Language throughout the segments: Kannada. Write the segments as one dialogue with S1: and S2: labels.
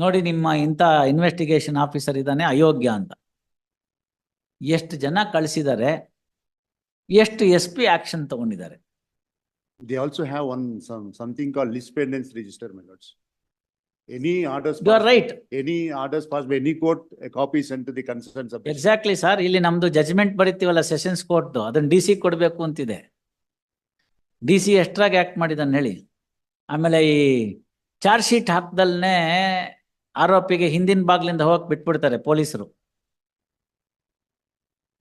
S1: ನೋಡಿ ನಿಮ್ಮ ಇಂಥ ಇನ್ವೆಸ್ಟಿಗೇಷನ್ ಆಫೀಸರ್ ಇದ್ದಾನೆ ಅಯೋಗ್ಯ ಅಂತ. ಎಷ್ಟು ಜನ ಕಳಿಸಿದ್ದಾರೆ, ಎಷ್ಟು SP ಆಕ್ಷನ್ ತಗೊಂಡಿದ್ದಾರೆ.
S2: They also have something called list pendants register, my lords. Any orders
S1: You are right.
S2: Any orders passed by any court, a copy is sent to the concerned subject.
S1: Exactly sir. ಇಲ್ಲಿ ನಮ್ದು ಜಜ್ಮೆಂಟ್ ಬರೀತೀವಲ್ಲ ಸೆಷನ್ಸ್ ಕೋರ್ಟ್, ಅದನ್ನ DC ಕೊಡ್ಬೇಕು ಅಂತಿದೆ. DC ಎಷ್ಟ್ರಾಗಿ ಆಕ್ಟ್ ಮಾಡಿದಾನೆ ಹೇಳಿ. ಆಮೇಲೆ ಈ ಚಾರ್ಜ್ ಶೀಟ್ ಹಾಕ್ದಲ್ನೇ ಆರೋಪಿಗೆ ಹಿಂದಿನ ಬಾಗ್ಲಿಂದ ಹೋಗಕ್ ಬಿಟ್ಬಿಡ್ತಾರೆ ಪೊಲೀಸರು.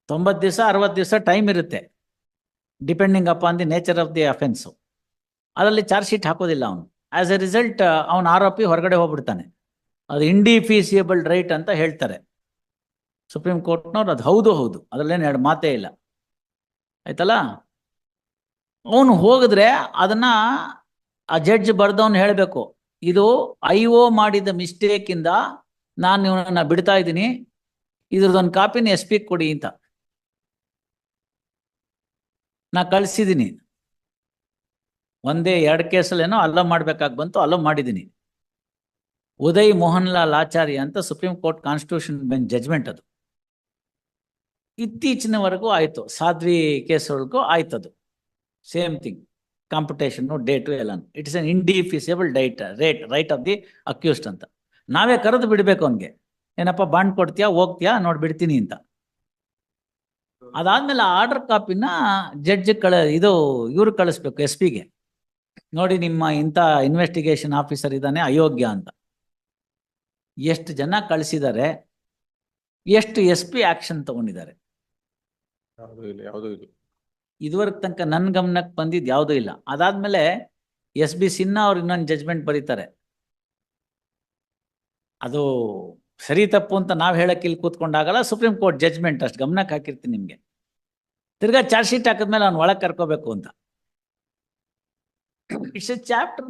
S1: 90 ದಿವಸ 60 ದಿವಸ ಟೈಮ್ ಇರುತ್ತೆ, depending upon the nature of the offence. ಅದರಲ್ಲಿ ಚಾರ್ಜ್ ಶೀಟ್ ಹಾಕೋದಿಲ್ಲ ಅವನು. ಆಸ್ ಎ ರಿಸಲ್ಟ್ ಅವನ ಆರೋಪಿ ಹೊರಗಡೆ ಹೋಗ್ಬಿಡ್ತಾನೆ. ಅದು ಇಂಡಿಫೀಸಿಯಬಲ್ ರೈಟ್ ಅಂತ ಹೇಳ್ತಾರೆ ಸುಪ್ರೀಂ ಕೋರ್ಟ್ನವ್ರು. ಅದು ಹೌದು ಹೌದು, ಅದರಲ್ಲೇನು ಎರಡು ಮಾತೇ ಇಲ್ಲ, ಆಯ್ತಲ್ಲ. ಅವನು ಹೋಗಿದ್ರೆ ಅದನ್ನ ಆ ಜಡ್ಜ್ ಬರ್ದವನು ಹೇಳಬೇಕು, ಇದು IO ಮಾಡಿದ ಮಿಸ್ಟೇಕಿಂದ ನಾನು ಇವನನ್ನ ಬಿಡ್ತಾ ಇದ್ದೀನಿ, ಇದ್ರದೊಂದು ಕಾಪಿನ SP ಕೊಡಿ ಅಂತ ನಾ ಕಳಿಸಿದ್ದೀನಿ. ಒಂದೇ 2 ಕೇಸಲ್ಲೇನೋ ಅಲೋ ಮಾಡ್ಬೇಕಾಗಿ ಬಂತು, ಅಲೋ ಮಾಡಿದ್ದೀನಿ. ಉದಯ್ ಮೋಹನ್ ಲಾಲ್ ಆಚಾರ್ಯ ಅಂತ supreme court constitution bench judgment. ಅದು ಇತ್ತೀಚಿನವರೆಗೂ ಆಯ್ತು, ಸಾಧ್ವಿ ಕೇಸ್ವರೆಗೂ ಆಯ್ತದು. ಸೇಮ್ ಥಿಂಗ್, ಕಾಂಪಿಟೇಷನ್ ಡೇಟು ಎಲ್ಲ. It is an indefeasible right of the accused ಅಂತ. ನಾವೇ ಕರೆದು ಬಿಡ್ಬೇಕು ಅವನಿಗೆ, ಏನಪ್ಪ ಬಾಂಡ್ ಕೊಡ್ತೀಯಾ, ಹೋಗ್ತೀಯಾ, ನೋಡಿ ಬಿಡ್ತೀನಿ ಅಂತ. ಅದಾದ್ಮೇಲೆ ಆರ್ಡರ್ ಕಾಪಿನ ಜಡ್ಜ್ ಇವ್ರು ಕಳಿಸ್ಬೇಕು SP ಗೆ. ನೋಡಿ ನಿಮ್ಮ ಇಂಥ ಇನ್ವೆಸ್ಟಿಗೇಷನ್ ಆಫೀಸರ್ ಇದ್ದಾನೆ ಅಯೋಗ್ಯ ಅಂತ. ಎಷ್ಟು ಜನ ಕಳಿಸಿದ್ದಾರೆ, ಎಷ್ಟು SP ಆಕ್ಷನ್ ತಗೊಂಡಿದ್ದಾರೆ. ಇದುವರೆಗೆ ತನಕ ನನ್ನ ಗಮನಕ್ಕೆ ಬಂದಿದ್ದು ಯಾವುದೂ ಇಲ್ಲ. ಅದಾದ್ಮೇಲೆ SB ಸಿನ್ಹಾ ಅವ್ರು ಇನ್ನೊಂದು ಜಜ್ಮೆಂಟ್ ಬರೀತಾರೆ. ಅದು ಸರಿ ತಪ್ಪು ಅಂತ ನಾವು ಹೇಳಕ್ಕೆ ಇಲ್ಲಿ ಕೂತ್ಕೊಂಡಾಗಲ್ಲ, ಸುಪ್ರೀಂ ಕೋರ್ಟ್ ಜಜ್ಮೆಂಟ್ ಅಷ್ಟು ಗಮನಕ್ಕೆ ಹಾಕಿರ್ತೀನಿ ನಿಮಗೆ. ತಿರ್ಗಾ ಚಾರ್ಜ್ ಶೀಟ್ ಹಾಕಿದ್ಮೇಲೆ ಅವ್ನು ಒಳಗೆ ಕರ್ಕೋಬೇಕು ಅಂತ. ಇಟ್ಸ್ ಎ ಚಾಪ್ಟರ್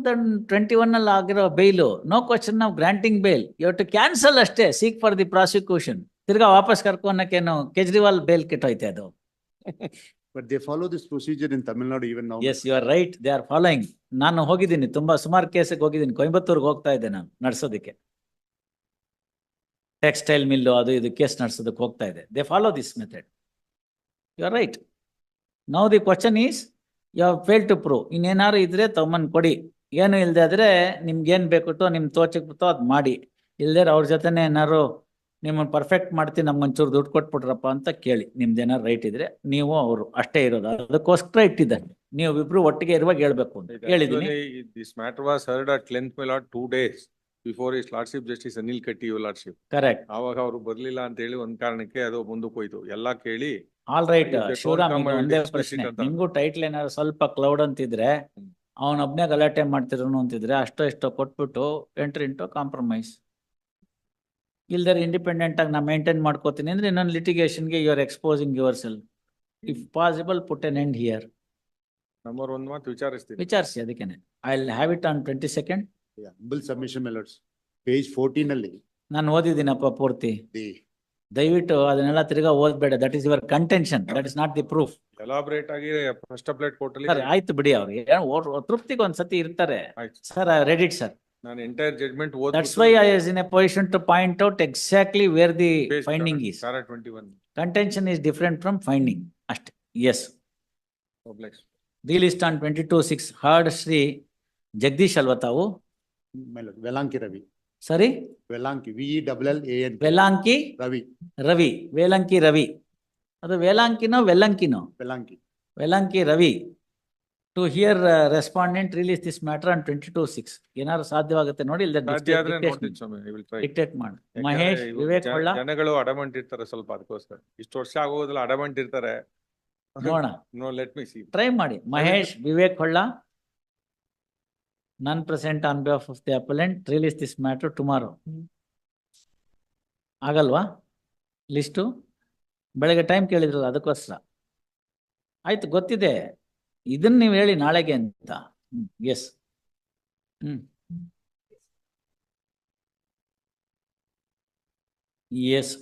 S1: 21 ಅಲ್ಲಿ ಆಗಿರೋ bail. No question of granting bail, you have to cancel ಅಷ್ಟೇ, ಸೀಕ್ ಫಾರ್ ದಿ ಪ್ರಾಸಿಕ್ಯೂಷನ್. ತಿರ್ಗಾ ವಾಪಸ್ ಕರ್ಕೊನಕ್ಕೇನು ಕೇಜ್ರಿವಾಲ್ ಬೇಲ್ ಕೆಟ್ಟೋಯ್ತೆ ಅದು.
S2: But they follow this procedure in Tamil Nadu even now.
S1: Yes, you are right. They are following. ನಾನು ಹೋಗಿದ್ದೀನಿ, ಸುಮಾರು ಕೇಸಿಗೆ ಹೋಗಿದ್ದೀನಿ. ಕೊಯಂಬತ್ತೂರ್ಗೆ ಹೋಗ್ತಾ ಇದ್ದೆ ನಾನು ನಡೆಸೋದಕ್ಕೆ, ಟೆಕ್ಸ್ಟೈಲ್ ಮಿಲ್ಲು ಅದು ಇದು ಕೇಸ್ ನಡೆಸೋದಕ್ಕೆ ಹೋಗ್ತಾ ಇದೆ. They follow this method. You are right. Now the question is, you have fail to prove. ಇನ್ನೇನಾದ್ರು ಇದ್ರೆ ತಗೊಂಬಂದು ಕೊಡಿ. ಏನು ಇಲ್ಲದೆ ಆದರೆ ನಿಮ್ಗೇನು ಬೇಕಿತ್ತೋ ನಿಮ್ಮ ತೋಚಕ್ಕೆ ಬಿತ್ತೋ ಅದು ಮಾಡಿ. ಇಲ್ಲದೆ ಅವ್ರ ಜೊತೆನೇ ಏನಾದ್ರು ನಿಮ್ಮನ್ನು ಪರ್ಫೆಕ್ಟ್ ಮಾಡ್ತೀನಿ, ನಮ್ಗೊಂಚೂರು ದುಡ್ಡು ಕೊಟ್ಬಿಟ್ರಪ್ಪ ಅಂತ ಕೇಳಿ. ನಿಮ್ದೇನಾರು ರೈಟ್ ಇದ್ರೆ ನೀವು ಅವರು ಅಷ್ಟೇ ಇರೋದು, ಅದಕ್ಕೋಸ್ಕರ ಇಟ್ಟಿದ್ದಾರೆ. ನೀವು ಇಬ್ರು ಒಟ್ಟಿಗೆ ಇರುವಾಗ ಹೇಳ್ಬೇಕು ಅಂತ ಹೇಳಿದ್ದೀನಿ.
S3: This matter was heard at length, my lord, 2 days before his lordship Justice Anil Katti, your lordship.
S1: Correct.
S3: ಆವಾಗ ಅವರು ಬರ್ಲಿಲ್ಲ ಅಂತ ಹೇಳಿ ಒಂದ್ ಕಾರಣಕ್ಕೆ ಅದು ಮುಂದಕ್ಕೆ ಹೋಯ್ತು. ಎಲ್ಲಾ ಕೇಳಿ
S1: ಆಲ್ ರೈಟ್. ಶಿವರಾಮ್, ಒಂದೇ ಪ್ರಶ್ನೆ, ನಿಮ್ಗೂ ಟೈಟ್ಲ್ ಏನಾದ್ರು ಸ್ವಲ್ಪ ಕ್ಲೌಡ್ ಅಂತಿದ್ರೆ, ಅವನೊಬ್ನೇ ಗಲಾಟೆ ಮಾಡ್ತಿರೋನು ಅಂತಿದ್ರೆ, ಅಷ್ಟೋ ಕೊಟ್ಬಿಟ್ಟು ಎಂಟ್ರಿ ಇಂಟು ಕಾಂಪ್ರಮೈಸ್. ಇಲ್ದರೆ ಇಂಡಿಪೆಂಡೆಂಟ್ ಆಗಿ ನಾ ಮೇಂಟೈನ್ ಮಾಡ್ಕೋತೀನಿ ಅಂದ್ರೆ ಇನ್ನೊಂದು ಲಿಟಿಗೇಷನ್ಗೆ you are exposing yourself. If possible put an end here.
S3: Number 1 ಮಾತು
S1: ವಿಚಾರಿಸಿ. ಅದಕ್ಕೇನೆ I will have it on 22nd.
S2: Humble submission, my lords. Page 14 ಅಲ್ಲಿ
S1: ನಾನು ಓದಿದ್ದೀನಪ್ಪ ಪೂರ್ತಿ. ದಯವಿಟ್ಟು ಅದನ್ನೆಲ್ಲ ತಿರ್ಗಾ ಓದ್ಬೇಡ. That is your contention, that is not the proof.
S3: Elaborate ಆಗಿ ಫಸ್ಟ್ ಅಪ್ಲೈಟ್ ಕೋರ್ಟ್ ಅಲ್ಲಿ.
S1: ಆಯ್ತು ಬಿಡಿ, ಅವ್ರಿಗೆ ತೃಪ್ತಿಗೆ ಒಂದ್ಸತಿ ಇರ್ತಾರೆ. Sir I read it sir.
S3: ನಾನು ಎಂಟೈರ್ ಜಡ್ಜ್ಮೆಂಟ್ ಓದಿ.
S1: That's why I is in a position to point out exactly where the finding is.
S3: Para 21.
S1: Contention is different from finding. ಅಷ್ಟೇ. Yes. Delist on 22/6 heard Shri Jagdish ಅಲ್ವಾ ತಾವು?
S2: My lord, Velanki Ravi.
S1: ಸರಿ,
S2: Velanki, VELLANK.
S1: ವೆಲಾಂಕಿ ರವಿ. ವೇಲಂಕಿ ರವಿ. ಅದು ವೇಲಾಂಕಿನೋ ವೆಲ್ಲಂಕಿನೋ? Velanki Ravi. To hear respondent release this matter on 22/6. ಏನಾದ್ರು ಸಾಧ್ಯವಾಗುತ್ತೆ ನೋಡಿ, ಡಿಕ್ಟೇಟ್ ಮಾಡಿ. ಮಹೇಶ್ ವಿವೇಕ್ ಹೊಳ್ಳ.
S3: ಜನಗಳು ಅಡಮೆಂಟ್ ಇರ್ತಾರೆ ಸ್ವಲ್ಪ, ಅದಕ್ಕೋಸ್ಕರ ಇಷ್ಟು ವರ್ಷ ಆಗೋದಿಲ್ಲ, ಅಡಮೆಂಟ್ ಇರ್ತಾರೆ.
S1: ನೋಡೋಣ,
S3: ಲೆಟ್ ಮಿ ಸಿ.
S1: ಟ್ರೈ ಮಾಡಿ. Mahesh Vivek Holla, none present on behalf of the appellant, release this matter tomorrow. ಆಗಲ್ವಾ ಲಿಸ್ಟು? ಬೆಳಗ್ಗೆ ಟೈಮ್ ಕೇಳಿದ್ರಲ್ಲ, ಅದಕ್ಕೋಸ್ಕರ. ಆಯ್ತು, ಗೊತ್ತಿದೆ. ಇದನ್ನ ನೀವು ಹೇಳಿ ನಾಳೆಗೆ ಅಂತ. ಎಸ್. ಎಸ್.